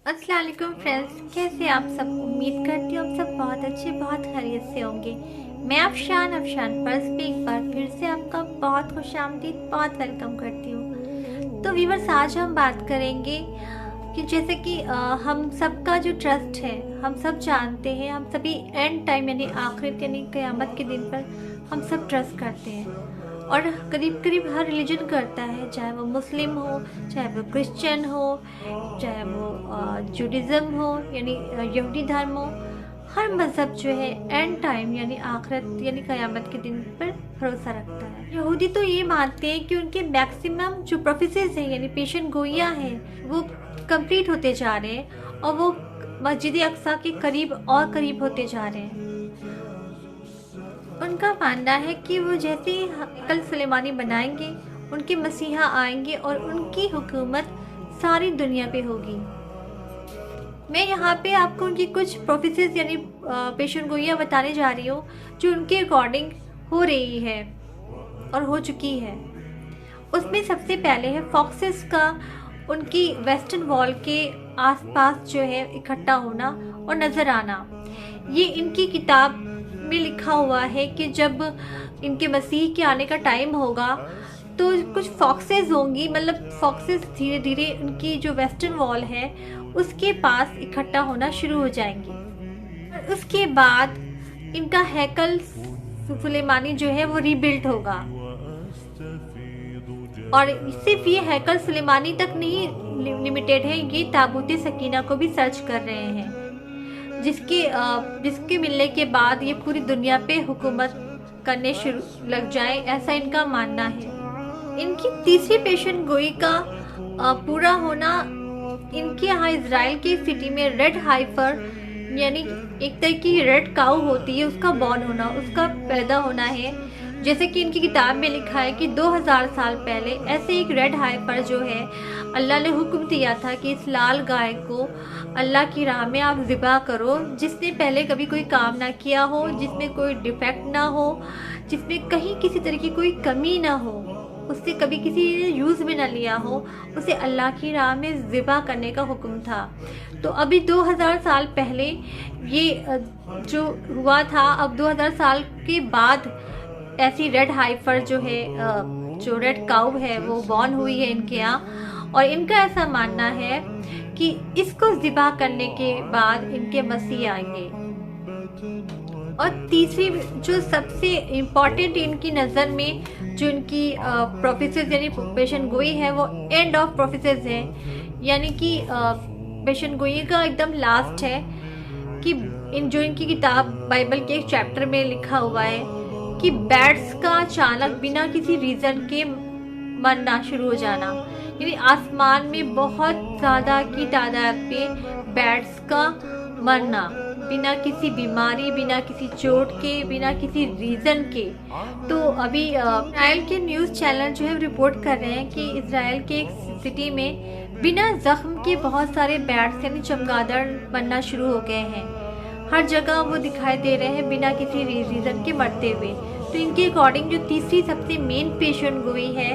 अस्सलाम वालेकुम फ्रेंड्स, कैसे आप सब। उम्मीद करती हूँ आप सब बहुत अच्छे बहुत खैरियत से होंगे। मैं अफशान पर्स पे एक बार फिर से आपका बहुत खुशामदीद बहुत वेलकम करती हूँ। तो व्यूअर्स, आज हम बात करेंगे कि जैसे कि हम सबका जो ट्रस्ट है, हम सब जानते हैं, हम सभी एंड टाइम यानी आखिरत यानी क़यामत के दिन पर हम सब ट्रस्ट करते हैं और करीब करीब हर रिलीजन करता है, चाहे वो मुस्लिम हो, चाहे वो क्रिश्चियन हो, चाहे वो जूडिज़म हो यानी यहूदी धर्म हो। हर मज़हब जो है एंड टाइम यानी आखिरत यानी क़यामत के दिन पर भरोसा रखता है। यहूदी तो ये मानते हैं कि उनके मैक्सिमम जो प्रोफेसीज हैं यानी पेशन गोइयाँ हैं वो कंप्लीट होते जा रहे हैं और वो मस्जिद अक्सा के करीब और करीब होते जा रहे हैं। उनका मानना है कि वो जैसे ही कल सुलेमानी बनाएंगे, उनके मसीहा आएंगे और उनकी हुकूमत सारी दुनिया पे होगी। मैं यहाँ पे आपको उनकी कुछ प्रोफेसीज यानी पेशन गोइयाँ बताने जा रही हूँ जो उनके अकॉर्डिंग हो रही है और हो चुकी है। उसमें सबसे पहले है फॉक्सेस का उनकी वेस्टर्न वॉल के आसपास जो है इकट्ठा होना और नज़र आना। ये इनकी किताब में लिखा हुआ है कि जब इनके मसीह के आने का टाइम होगा तो कुछ फॉक्सेस होंगी, मतलब फॉक्सेस धीरे धीरे उनकी जो वेस्टर्न वॉल है उसके पास इकट्ठा होना शुरू हो जाएंगी। उसके बाद इनका हैकल सुलेमानी जो है वो रीबिल्ड होगा और सिर्फ ये हैकल सुलेमानी तक नहीं लिमिटेड है, ये ताबूत सकीना को भी सर्च कर रहे हैं, जिसके मिलने के बाद ये पूरी दुनिया पे हुकूमत करने शुरू लग जाए, ऐसा इनका मानना है। इनकी तीसरी पेशन गोई का पूरा होना इनके यहाँ इजराइल की सिटी में रेड हाइफर यानी एक तरह की रेड काऊ होती है, उसका बॉर्न होना, उसका पैदा होना है। जैसे कि इनकी किताब में लिखा है कि 2000 साल पहले ऐसे एक रेड हाइफर जो है अल्लाह ने हुक्म दिया था कि इस लाल गाय को अल्लाह की राह में आप ज़िबा करो, जिसने पहले कभी कोई काम ना किया हो, जिसमें कोई डिफेक्ट ना हो, जिसमें कहीं किसी तरह की कोई कमी ना हो, उससे कभी किसी ने यूज़ में ना लिया हो, उसे अल्लाह की राह में ज़िबा करने का हुक्म था। तो अभी 2000 साल पहले ये जो हुआ था, अब 2000 साल के बाद ऐसी रेड हाइफर जो है, जो रेड काऊ है वो बॉर्न हुई है इनके यहाँ, और इनका ऐसा मानना है कि इसको ज़िबा करने के बाद इनके मसीह आएंगे। और तीसरी जो सबसे इम्पॉर्टेंट इनकी नज़र में जो इनकी प्रोफेसीज यानी पेशन गोई है वो एंड ऑफ प्रोफेसीज है, यानी कि पेशन गोई का एकदम लास्ट है कि जो इनकी किताब बाइबल के एक चैप्टर में लिखा हुआ है कि बैट्स का अचानक बिना किसी रीज़न के मरना शुरू हो जाना, यानी आसमान में बहुत ज़्यादा की तादाद पे बैट्स का मरना बिना किसी बीमारी, बिना किसी चोट के, बिना किसी रीज़न के। तो अभी इजराइल के न्यूज़ चैनल जो है रिपोर्ट कर रहे हैं कि इजराइल के एक सिटी में बिना जख्म के बहुत सारे बैट्स यानी चमगादड़ बनना शुरू हो गए हैं। हर जगह वो दिखाई दे रहे हैं बिना किसी रीज़न के मरते हुए। तो इनके अकॉर्डिंग जो तीसरी सबसे मेन पेशन गोई है,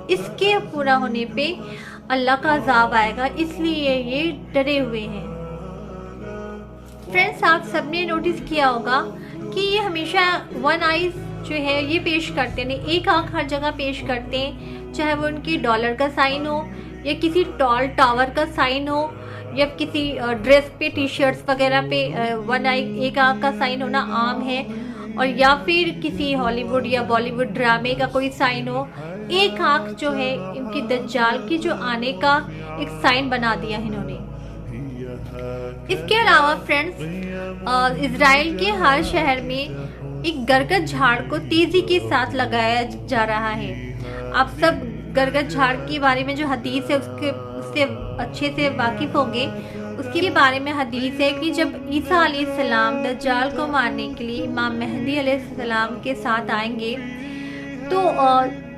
इसके पूरा होने पे अल्लाह का अज़ाब आएगा, इसलिए ये डरे हुए हैं। फ्रेंड्स, आप सबने नोटिस किया होगा कि ये हमेशा वन आइज जो है ये पेश करते हैं, एक आंख हर जगह पेश करते हैं, चाहे वो उनकी डॉलर का साइन हो या किसी टॉल टावर का साइन हो या किसी ड्रेस पे, टी शर्ट्स वगैरह पे वन आई एक आंख का साइन होना आम है, और या फिर किसी हॉलीवुड या बॉलीवुड ड्रामे का कोई साइन हो, एक आंख जो है इनकी दज्जाल की जो आने का एक साइन बना दिया है इन्होंने। इसके अलावा फ्रेंड्स, इजराइल के हर शहर में एक गरगद झाड़ को तेजी के साथ लगाया जा रहा है। आप सब गरगद झाड़ के बारे में जो हदीस है उससे अच्छे से वाकिफ होंगे। उसके बारे में हदीस है कि जब ईसा अलैहिस्सलाम दज्जाल को मारने के लिए इमाम मेहदी अलैहिस्सलाम के साथ आएंगे तो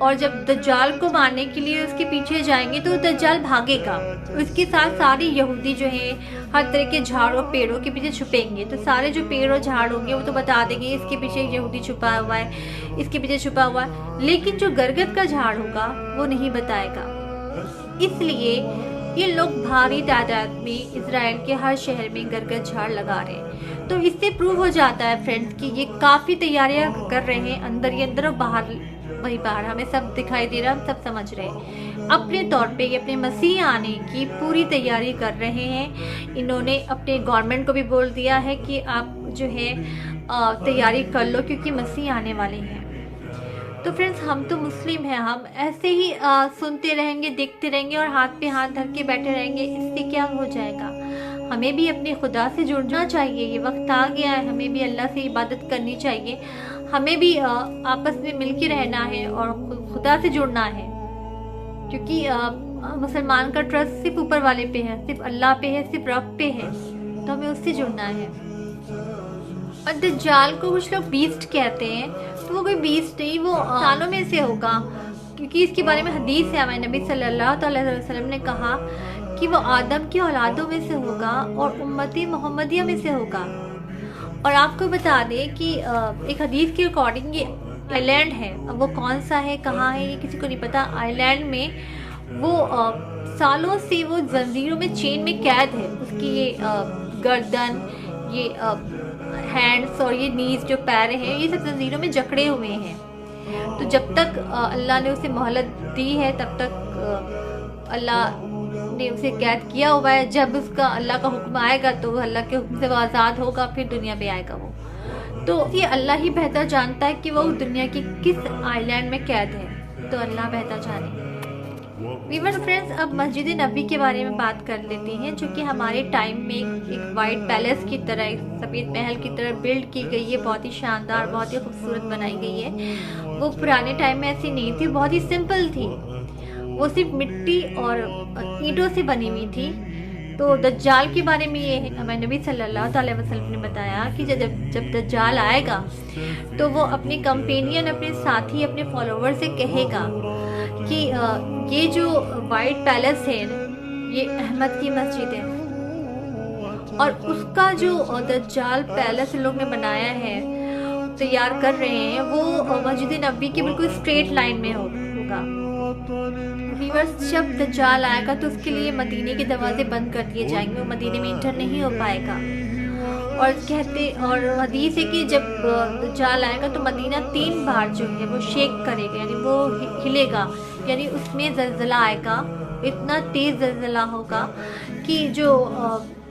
और जब दज्जाल को मारने के लिए उसके पीछे जाएंगे तो दज्जाल भागेगा, उसके साथ सारे यहूदी जो हैं हर तरह के झाड़ और पेड़ों के पीछे छुपेंगे। तो सारे जो पेड़ और झाड़ होंगे वो तो बता देंगे इसके पीछे यहूदी छुपा हुआ है, इसके पीछे छुपा हुआ है, लेकिन जो गरगद का झाड़ होगा वो नहीं बताएगा। इसलिए ये लोग भारी तादाद में इजराइल के हर शहर में घर झाड़ लगा रहे हैं। तो इससे प्रूव हो जाता है फ्रेंड्स कि ये काफ़ी तैयारियां कर रहे हैं, अंदर ही अंदर और बाहर वही बाहर, हमें सब दिखाई दे रहा है, हम सब समझ रहे हैं। अपने तौर पे ये अपने मसीह आने की पूरी तैयारी कर रहे हैं। इन्होंने अपने गवर्नमेंट को भी बोल दिया है कि आप जो है तैयारी कर लो, क्योंकि मसीह आने वाले हैं। तो फ्रेंड्स, हम तो मुस्लिम हैं, हम ऐसे ही सुनते रहेंगे, देखते रहेंगे और हाथ पे हाथ धर के बैठे रहेंगे, इससे क्या हो जाएगा। हमें भी अपने खुदा से जुड़ना चाहिए। ये वक्त आ गया है, हमें भी अल्लाह से इबादत करनी चाहिए, हमें भी आपस में मिल के रहना है और खुदा से जुड़ना है, क्योंकि मुसलमान का ट्रस्ट सिर्फ ऊपर वाले पे है, सिर्फ अल्लाह पे है, सिर्फ रब पे है, तो हमें उससे जुड़ना है। और दज्जाल को कुछ लोग बीस्ट कहते हैं, तो वो कोई बीस्ट नहीं, वो इंसानों में से होगा, क्योंकि इसके बारे में हदीस है। हमारे नबी सल्लल्लाहु अलैहि वसल्लम ने कहा कि वो आदम की औलादों में से होगा और उम्मती मोहम्मदिया में से होगा। और आपको बता दें कि एक हदीस के अकॉर्डिंग ये आइलैंड है, अब वो कौन सा है, कहाँ है, ये किसी को नहीं पता। आइलैंड में वो सालों से वो जंजीरों में, चेन में कैद है। उसकी ये गर्दन, ये हैंड्स और ये नीज जो पैर हैं, ये सब जंजीरों में जकड़े हुए हैं। तो जब तक अल्लाह ने उसे मोहलत दी है, तब तक अल्लाह ने उसे कैद किया हुआ है। जब उसका अल्लाह का हुक्म आएगा तो अल्लाह के हुक्म से वो आज़ाद होगा, फिर दुनिया पे आएगा वो। तो ये अल्लाह ही बेहतर जानता है कि वो दुनिया की किस आइलैंड में कैद है, तो अल्लाह बेहतर जाने। वीवर फ्रेंड्स, अब मस्जिद नबी के बारे में बात कर लेते हैं, जो कि हमारे टाइम में एक वाइट पैलेस की तरह, एक सफ़ेद महल की तरह बिल्ड की गई है, बहुत ही शानदार, बहुत ही खूबसूरत बनाई गई है। वो पुराने टाइम में ऐसी नहीं थी, बहुत ही सिंपल थी, वो सिर्फ मिट्टी और ईंटों से बनी हुई थी। तो दज्जाल के बारे में ये हमारे नबी सल्लल्लाहु अलैहि वसल्लम ने बताया कि जब दज्जाल आएगा तो वो अपने कंपेनियन, अपने साथी, अपने फॉलोवर से कहेगा कि ये जो वाइट पैलेस है, ये अहमद की मस्जिद है, और उसका जो दज्जाल पैलेस लोग ने बनाया है, तैयार कर रहे हैं, वो मस्जिद नबी के बिल्कुल स्ट्रेट लाइन में होगा। व्यूअर्स, जब दज्जाल आएगा तो उसके लिए मदीने के दरवाजे बंद कर दिए जाएंगे, वो मदीने में इंटर नहीं हो पाएगा। और हदीस है कि जब दज्जाल आएगा तो मदीना 3 बार जो है वो शेक करेगा, यानी वो हिलेगा, यानी उसमें ज़लज़ला आएगा, इतना तेज़ ज़लज़ला होगा कि जो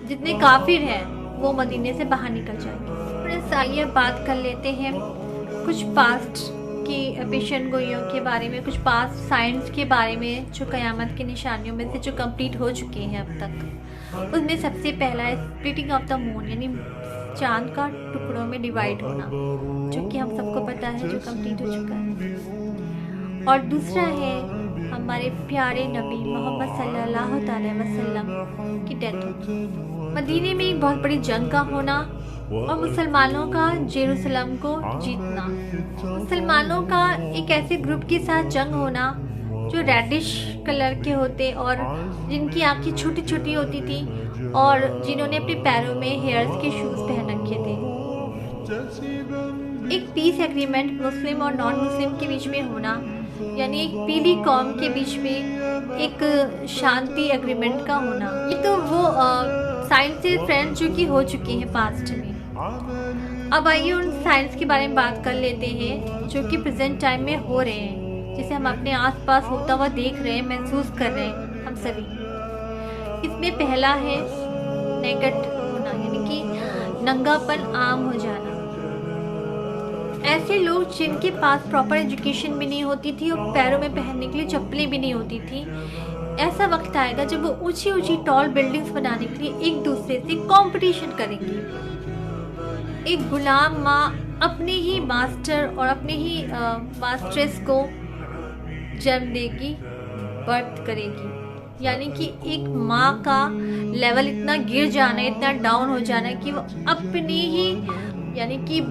जितने काफिर हैं वो मदीने से बाहर निकल जाएंगे। फ्रेंड्स, आइए बात कर लेते हैं कुछ पास्ट की पेशन गोइयों के बारे में, कुछ पास्ट साइंस के बारे में, जो क़यामत की निशानियों में से जो कंप्लीट हो चुके हैं अब तक। उसमें सबसे पहला है स्प्लिटिंग ऑफ द मून, यानी चांद का टुकड़ों में डिवाइड होना, जो कि हम सबको पता है, जो कंप्लीट हो चुका है। और दूसरा है हमारे प्यारे नबी मोहम्मद सल्लल्लाहु अलैहि वसल्लम की डेथ होना, मदीने में एक बहुत बड़ी जंग का होना, और मुसलमानों का जेरूसलम को जीतना। मुसलमानों का एक ऐसे ग्रुप के साथ जंग होना जो रेडिश कलर के होते और जिनकी आंखें छोटी छोटी होती थी, और जिन्होंने अपने पैरों में हेयर्स के शूज़ पहन रखे थे। एक पीस एग्रीमेंट मुस्लिम और नॉन मुस्लिम के बीच में होना, यानी एक पीली कौम के बीच में एक शांति एग्रीमेंट का होना। ये तो वो साइंस से फ्रेंड्स जो कि हो चुकी हैं पास्ट में। अब आइए उन साइंस के बारे में बात कर लेते हैं जो कि प्रेजेंट टाइम में हो रहे हैं, जिसे हम अपने आसपास होता हुआ देख रहे हैं, महसूस कर रहे हैं हम सभी। इसमें पहला है नेकेड होना, यानी कि नंगापन आम हो जाना। ऐसे लोग जिनके पास प्रॉपर एजुकेशन भी नहीं होती थी और पैरों में पहनने के लिए चप्पलें भी नहीं होती थी, ऐसा वक्त आएगा जब वो ऊंची ऊंची टॉल बिल्डिंग्स बनाने के लिए एक दूसरे से कंपटीशन करेंगी। एक गुलाम माँ अपने ही मास्टर और अपने ही मास्ट्रेस को जन्म देगी, बर्थ करेगी, यानी कि एक माँ का लेवल इतना गिर जाना, इतना डाउन हो जाना कि वो अपनी ही, यानी कि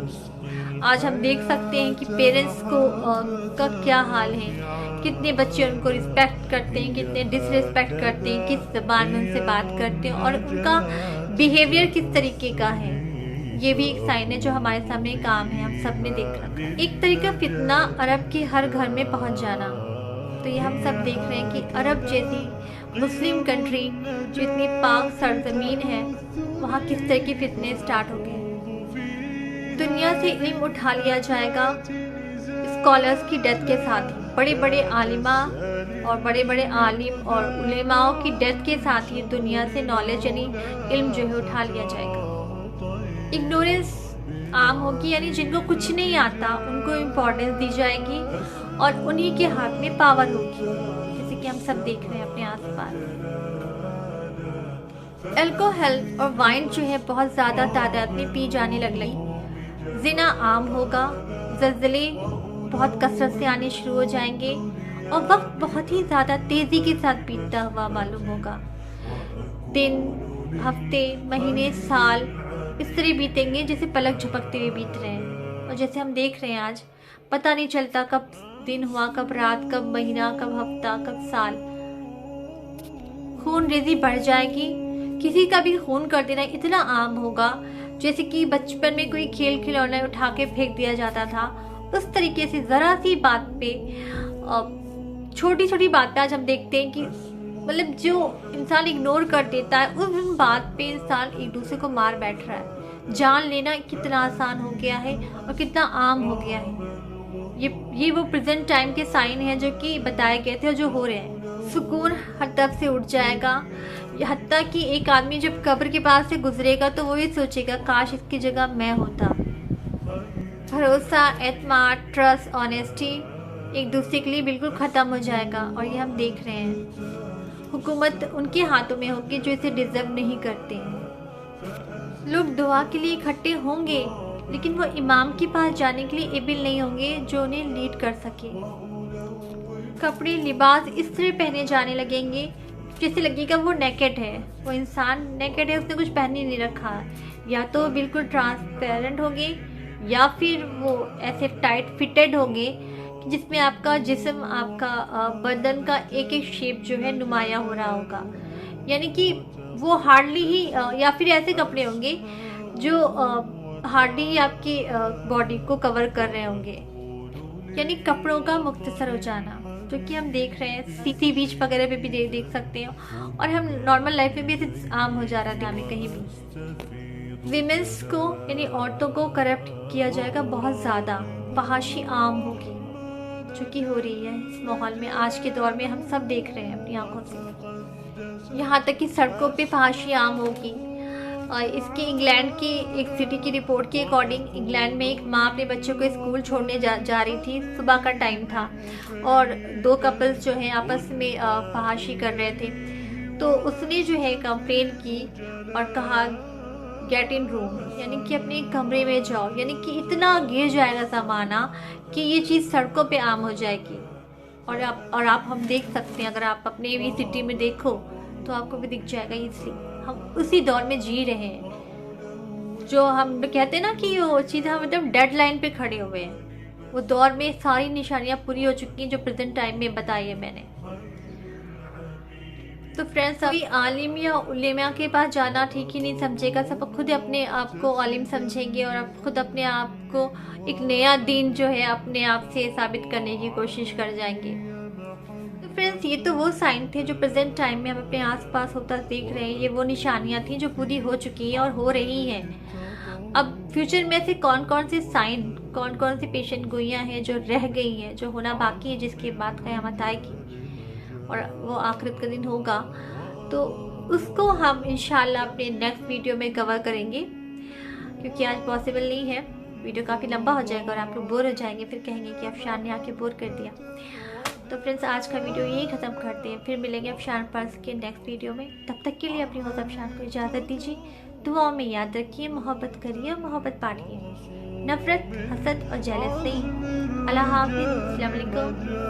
आज हम देख सकते हैं कि पेरेंट्स को का क्या हाल है, कितने बच्चे उनको रिस्पेक्ट करते हैं, कितने डिसरिस्पेक्ट करते हैं, किस ज़बान में उनसे बात करते हैं और उनका बिहेवियर किस तरीके का है। ये भी एक साइन है जो हमारे सामने काम है, हम सब ने देख रखा है। एक तरीका फितना अरब के हर घर में पहुंच जाना, तो ये हम सब देख रहे हैं कि अरब जैसी मुस्लिम कंट्री जो इतनी पाक सरजमीन है, वहाँ किस तरह की फितने स्टार्ट हो गए। दुनिया से इल्म उठा लिया जाएगा स्कॉलर्स की डेथ के साथ ही, बड़े बड़े आलिमा और बड़े बड़े आलिम और उलेमाओं की डेथ के साथ ही दुनिया से नॉलेज यानी इल्म जो है उठा लिया जाएगा। इग्नोरेंस आम होगी, यानी जिनको कुछ नहीं आता उनको इम्पोर्टेंस दी जाएगी और उन्हीं के हाथ में पावर होगी, जैसे कि हम सब देख रहे हैं अपने आसपास। अल्कोहल और वाइन जो है बहुत ज़्यादा तादाद में पी जाने लग गई। जिना आम होगा, ज़लज़ले बहुत कसरत से आने शुरू हो जाएंगे और वक्त बहुत ही ज़्यादा तेज़ी के साथ बीतता हुआ मालूम होगा। दिन, हफ्ते, महीने, साल इस तरह बीतेंगे जैसे पलक झपकते हुए बीत रहे हैं। और जैसे हम देख रहे हैं आज, पता नहीं चलता कब दिन हुआ, कब रात, कब महीना, कब हफ्ता, कब साल। खून रेजी बढ़ जाएगी, किसी का भी खून कर देना इतना आम होगा जैसे कि बचपन में कोई खेल खिलौना उठा के फेंक दिया जाता था, उस तरीके से ज़रा सी बात पे, छोटी छोटी बात पे आज हम देखते हैं कि मतलब जो इंसान इग्नोर कर देता है उस बात पे इंसान एक दूसरे को मार बैठ रहा है। जान लेना कितना आसान हो गया है और कितना आम हो गया है। ये वो प्रेजेंट टाइम के साइन हैं जो कि बताए गए थे और जो हो रहे हैं। सुकून हर तरफ से उठ जाएगा, हत्ता कि एक आदमी जब कब्र के पास से गुजरेगा तो वो ये सोचेगा काश इसकी जगह मैं होता। भरोसा, एतमाद, ट्रस्ट, ऑनेस्टी एक दूसरे के लिए बिल्कुल ख़त्म हो जाएगा और ये हम देख रहे हैं। हुकूमत उनके हाथों में होगी जो इसे डिजर्व नहीं करते। लोग दुआ के लिए इकट्ठे होंगे लेकिन वो इमाम के पास जाने के लिए एबिल नहीं होंगे जो उन्हें लीड कर सके। कपड़े, लिबास इस तरह पहने जाने लगेंगे जैसे लगेगा वो नेकेड है, वो इंसान नेकेड है, उसने कुछ पहन ही नहीं रखा। या तो बिल्कुल ट्रांसपेरेंट होंगे या फिर वो ऐसे टाइट फिटेड होंगे जिसमें आपका जिस्म, आपका बदन का एक एक शेप जो है नुमाया हो रहा होगा। यानी कि वो हार्डली ही या फिर ऐसे कपड़े होंगे जो हार्डली ही आपकी बॉडी को कवर कर रहे होंगे। यानी कपड़ों का मुख्तसर हो जाना जो कि हम देख रहे हैं सी बीच वगैरह पे भी देख सकते हैं और हम नॉर्मल लाइफ में भी ऐसे आम हो जा रहा था हमें कहीं भी। विमेंस को यानी औरतों को करप्ट किया जाएगा बहुत ज़्यादा, फहाशी आम होगी जो कि हो रही है इस माहौल में। आज के दौर में हम सब देख रहे हैं अपनी आंखों से, यहाँ तक कि सड़कों पे फहाशी आम होगी। इसकी इंग्लैंड की एक सिटी की रिपोर्ट के अकॉर्डिंग इंग्लैंड में एक माँ अपने बच्चों को स्कूल छोड़ने जा रही थी। सुबह का टाइम था और दो कपल्स जो हैं आपस में फहाशी कर रहे थे, तो उसने जो है कंप्लेन की और कहा गेट इन रूम, यानी कि अपने कमरे में जाओ। यानी कि इतना गिर जाएगा ज़माना कि ये चीज़ सड़कों पे आम हो जाएगी। और आप हम देख सकते हैं, अगर आप अपने भी सिटी में देखो तो आपको भी दिख जाएगा इजली। हम उसी दौर में जी रहे हैं जो हम कहते हैं ना कि वो चीज़ हम एकदम डेड लाइन पे खड़े हुए हैं। वो दौर में सारी निशानियां पूरी हो चुकी हैं जो प्रेजेंट टाइम में बताई है मैंने। तो फ्रेंड्स, अभी आलिम या उलेमा के पास जाना ठीक ही नहीं समझेगा। सब खुद अपने आप को आलिम समझेंगे और आप खुद अपने आप को एक नया दीन जो है अपने आप से साबित करने की कोशिश कर जाएंगे। तो फ्रेंड्स, ये तो वो साइन थे जो प्रेजेंट टाइम में हम अपने आसपास होता देख रहे हैं। ये वो निशानियां थी जो पूरी हो चुकी हैं और हो रही हैं। अब फ्यूचर में से कौन कौन से साइन, कौन कौन सी पेशेंट गोइयाँ हैं जो रह गई हैं, जो होना बाकी है, जिसके बाद क़यामत आएगी और वो आखिरत का दिन होगा, तो उसको हम इंशाल्लाह अपने नेक्स्ट वीडियो में कवर करेंगे, क्योंकि आज पॉसिबल नहीं है। वीडियो काफ़ी लंबा हो जाएगा और आप लोग बोर हो जाएंगे, फिर कहेंगे कि अफशान ने आके बोर कर दिया। तो फ्रेंड्स, आज का वीडियो यही ख़त्म करते हैं, फिर मिलेंगे अफशान पर्स के नेक्स्ट वीडियो में। तब तक के लिए अपनी होस्ट अफशान को इजाज़त दीजिए। दुआओं में याद रखिए, मोहब्बत करिए, मोहब्बत बांटिए, नफरत, हसद और जेलस नहीं। अल्लाह हाफ़िज़, अस्सलाम वालेकुम।